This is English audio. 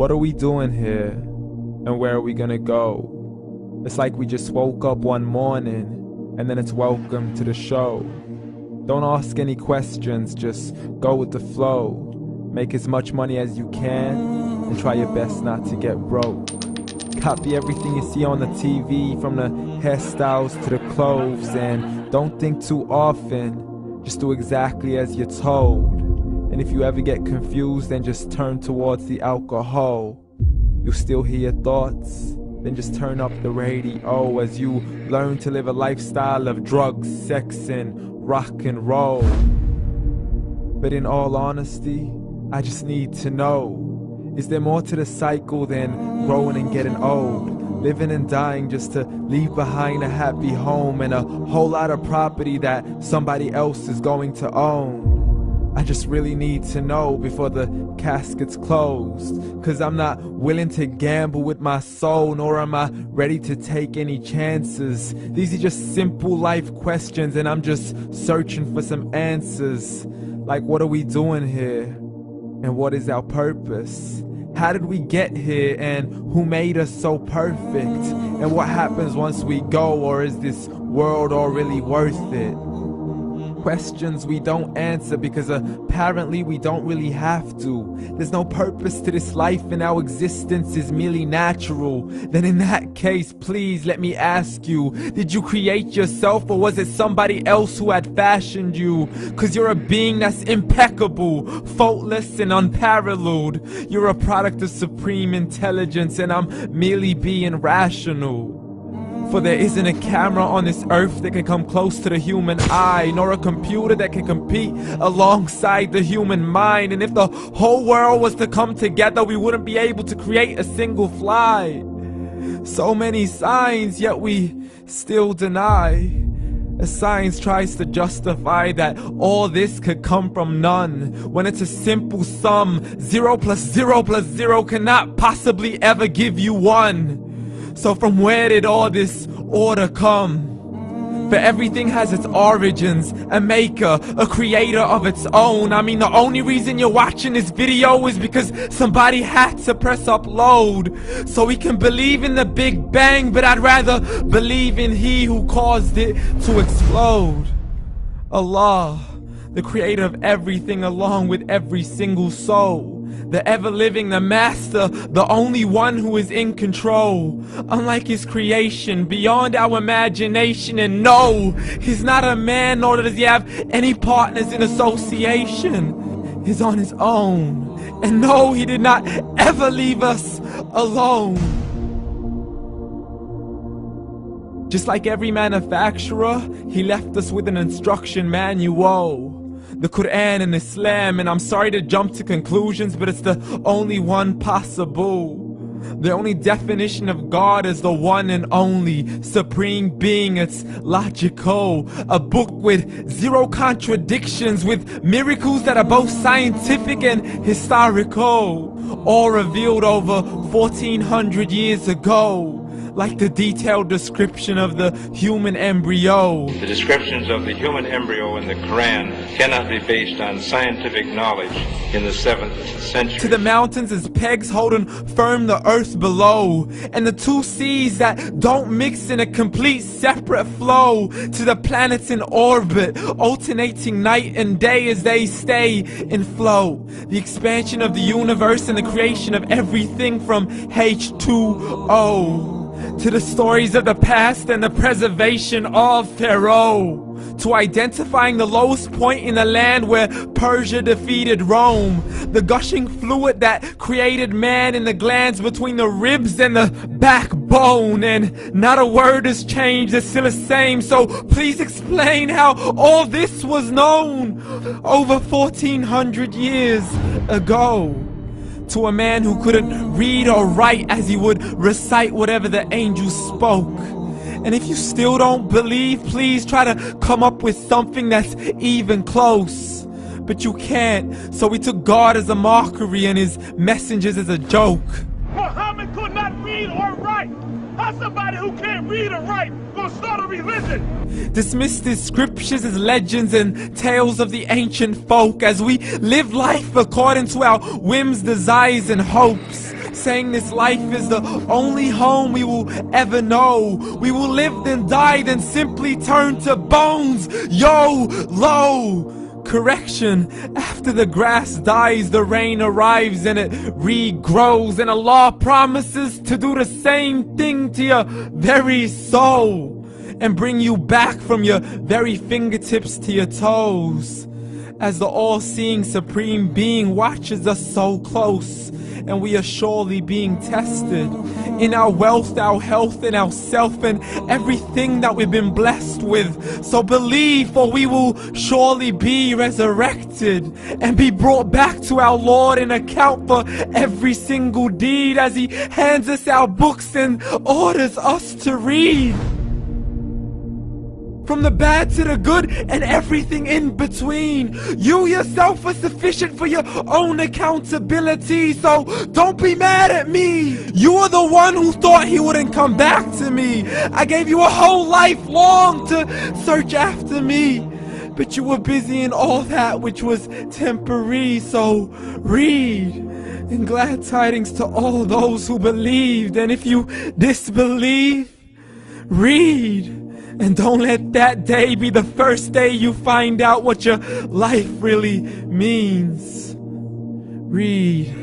What are we doing here? And where are we gonna go? It's like we just woke up one morning and then it's welcome to the show. Don't ask any questions, just go with the flow. Make as much money as you can and try your best not to get broke. Copy everything you see on the TV, from the hairstyles to the clothes, and don't think too often, just do exactly as you're told. And if you ever get confused, then just turn towards the alcohol. You'll still hear your thoughts, then just turn up the radio as you learn to live a lifestyle of drugs, sex, and rock and roll. But in all honesty, I just need to know, is there more to the cycle than growing and getting old? Living and dying just to leave behind a happy home and a whole lot of property that somebody else is going to own. I just really need to know before the casket's closed, 'cause I'm not willing to gamble with my soul, nor am I ready to take any chances. These are just simple life questions and I'm just searching for some answers. Like, what are we doing here? And what is our purpose? How did we get here, and who made us so perfect? And what happens once we go, or is this world all really worth it? Questions we don't answer because apparently we don't really have to. There's no purpose to this life and our existence is merely natural. Then in that case, please let me ask you, did you create yourself, or was it somebody else who had fashioned you? 'Cause you're a being that's impeccable, faultless and unparalleled. You're a product of supreme intelligence and I'm merely being rational. For there isn't a camera on this earth that can come close to the human eye, nor a computer that can compete alongside the human mind. And if the whole world was to come together, we wouldn't be able to create a single fly. So many signs, yet we still deny. As science tries to justify that all this could come from none, when it's a simple sum. 0 plus 0 plus 0 cannot possibly ever give you 1. So from where did all this order come? For everything has its origins, a maker, a creator of its own. I mean, the only reason you're watching this video is because somebody had to press upload. So we can believe in the Big Bang, but I'd rather believe in He who caused it to explode. Allah, the creator of everything along with every single soul. The ever-living, the master, the only one who is in control. Unlike his creation, beyond our imagination. And no, he's not a man, nor does he have any partners in association. He's on his own. And no, he did not ever leave us alone. Just like every manufacturer, he left us with an instruction manual. The Quran and Islam, and I'm sorry to jump to conclusions, but it's the only one possible. The only definition of God is the one and only supreme being. It's logical, a book with 0 contradictions, with miracles that are both scientific and historical, all revealed over 1400 years ago. Like the detailed description of the human embryo. The descriptions of the human embryo in the Quran cannot be based on scientific knowledge in the 7th century. To the mountains as pegs holding firm the earth below, and the 2 seas that don't mix in a complete separate flow. To the planets in orbit, alternating night and day as they stay in flow. The expansion of the universe and the creation of everything from H2O. To the stories of the past and the preservation of Pharaoh. To identifying the lowest point in the land where Persia defeated Rome. The gushing fluid that created man in the glands between the ribs and the backbone. And not a word has changed, it's still the same. So please explain how all this was known over 1400 years ago. To a man who couldn't read or write, as he would recite whatever the angels spoke. And if you still don't believe, please try to come up with something that's even close. But you can't, so we took God as a mockery and his messengers as a joke. Muhammad could not read or write. How somebody who can't read or write gonna start a religion? Dismissed his scriptures as legends and tales of the ancient folk, as we live life according to our whims, desires, and hopes. saying this life is the only home we will ever know. We will live then die, then simply turn to bones. YOLO! Correction, after the grass dies, the rain arrives and it regrows, and Allah promises to do the same thing to your very soul and bring you back from your very fingertips to your toes, as the all-seeing supreme being watches us so close, and we are surely being tested in our wealth, our health, and our self, and everything that we've been blessed with. So believe, for we will surely be resurrected and be brought back to our Lord and account for every single deed, as He hands us our books and orders us to read. From the bad to the good and everything in between. You yourself are sufficient for your own accountability, so don't be mad at me. You are the one who thought He wouldn't come back to me. I gave you a whole life long to search after me, but you were busy in all that which was temporary. So read, and glad tidings to all those who believed. And if you disbelieve, read. And don't let that day be the first day you find out what your life really means. Read.